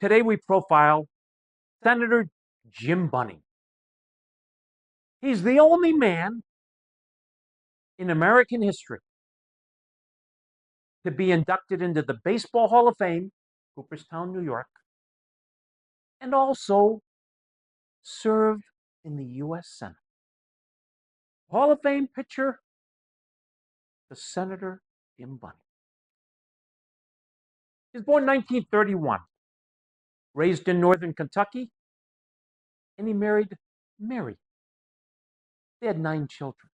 Today we profile Senator Jim Bunning. He's the only man in American history to be inducted into the Baseball Hall of Fame, Cooperstown, New York, and also served in the U.S. Senate. Hall of Fame pitcher, the Senator Jim Bunning. He was born in 1931, raised in northern Kentucky, and he married Mary. They had 9 children.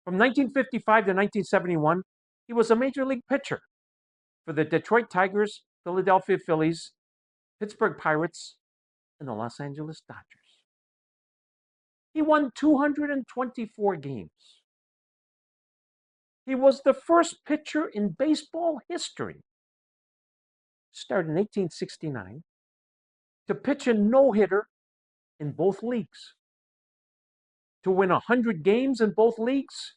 From 1955 to 1971, he was a major league pitcher for the Detroit Tigers, Philadelphia Phillies, Pittsburgh Pirates, and the Los Angeles Dodgers. He won 224 games. He was the first pitcher in baseball history, started in 1869, to pitch a no-hitter in both leagues, to win 100 games in both leagues,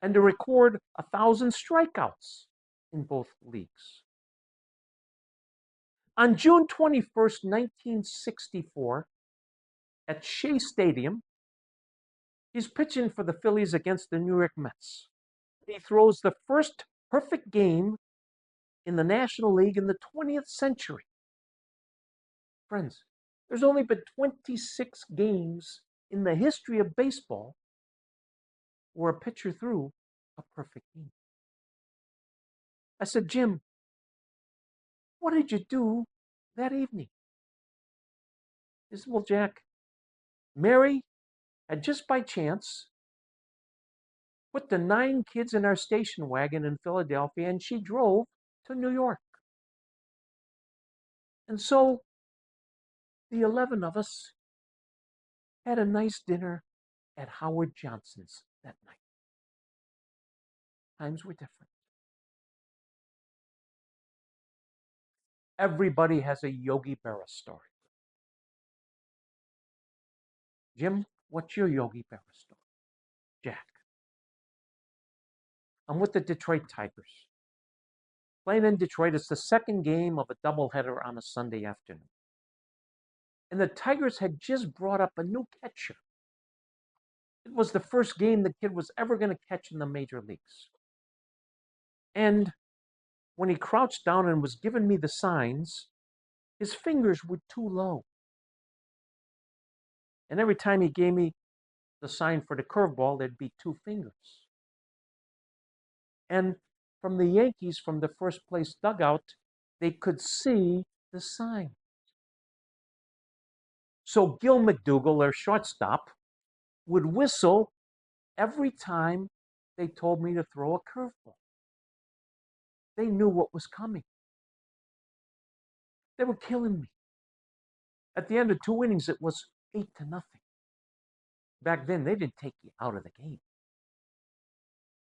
and to record 1,000 strikeouts in both leagues. On June 21st, 1964, at Shea Stadium, he's pitching for the Phillies against the New York Mets. He throws the first perfect game in the National League in the 20th century. Friends, there's only been 26 games in the history of baseball where a pitcher threw a perfect game. I said, Jim, what did you do that evening? He said, well, Jack, Mary had just by chance put the 9 kids in our station wagon in Philadelphia, and she drove to New York. And so the 11 of us had a nice dinner at Howard Johnson's that night. Times were different. Everybody has a Yogi Berra story. Jim, what's your Yogi Berra story? Jack. I'm with the Detroit Tigers. Playing in Detroit, it's the second game of a doubleheader on a Sunday afternoon. And the Tigers had just brought up a new catcher. It was the first game the kid was ever going to catch in the major leagues. And when he crouched down and was giving me the signs, his fingers were too low. And every time he gave me the sign for the curveball, there'd be 2 fingers. And from the Yankees, from the first place dugout, they could see the sign. So Gil McDougall, their shortstop, would whistle every time they told me to throw a curveball. They knew what was coming. They were killing me. At the end of 2 innings, it was 8-0. Back then, they didn't take you out of the game.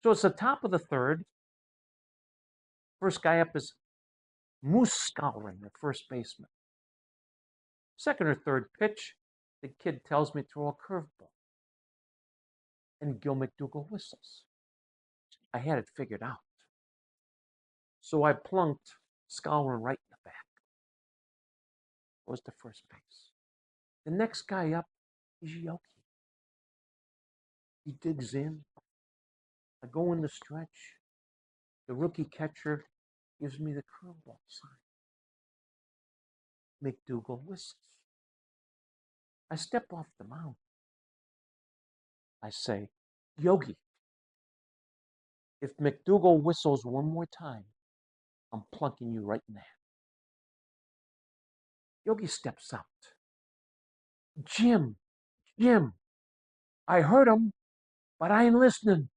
So it's the top of the third. First guy up is Moose Scouring, the first baseman. Second or third pitch, the kid tells me to throw a curveball. And Gil McDougall whistles. I had it figured out. So I plunked Scouring right in the back. It was the first base. The next guy up is Yogi. He digs in. I go in the stretch. The rookie catcher gives me the curveball sign. McDougall whistles. I step off the mound. I say, Yogi, if McDougall whistles one more time, I'm plunking you right in the head. Yogi steps out. Jim, I heard him, but I ain't listening.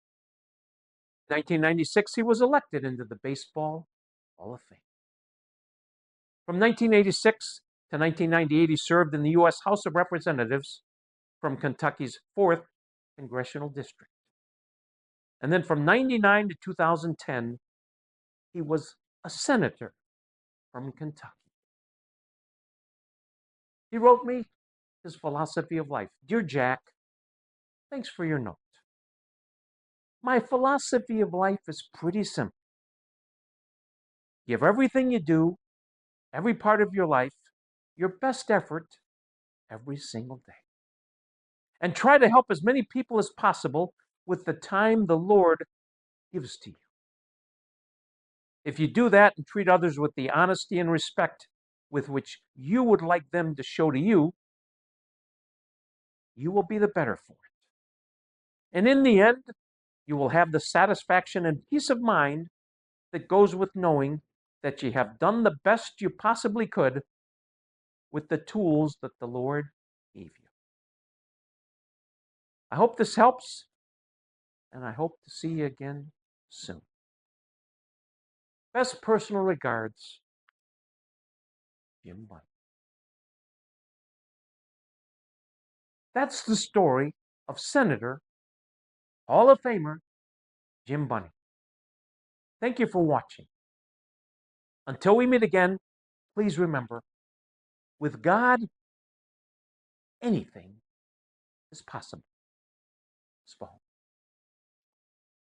1996, he was elected into the Baseball Hall of Fame. From 1986 to 1998, he served in the U.S. House of Representatives from Kentucky's 4th Congressional District. And then from 1999 to 2010, he was a senator from Kentucky. He wrote me his philosophy of life. Dear Jack, thanks for your note. My philosophy of life is pretty simple. Give everything you do every part of your life, your best effort every single day. And try to help as many people as possible with the time the Lord gives to you. If you do that and treat others with the honesty and respect with which you would like them to show to you, you will be the better for it. And in the end, you will have the satisfaction and peace of mind that goes with knowing that you have done the best you possibly could with the tools that the Lord gave you. I hope this helps, and I hope to see you again soon. Best personal regards, Jim Bunning. That's the story of Senator, Hall of Famer, Jim Bunning. Thank you for watching. Until we meet again, please remember, with God, anything is possible. Spall.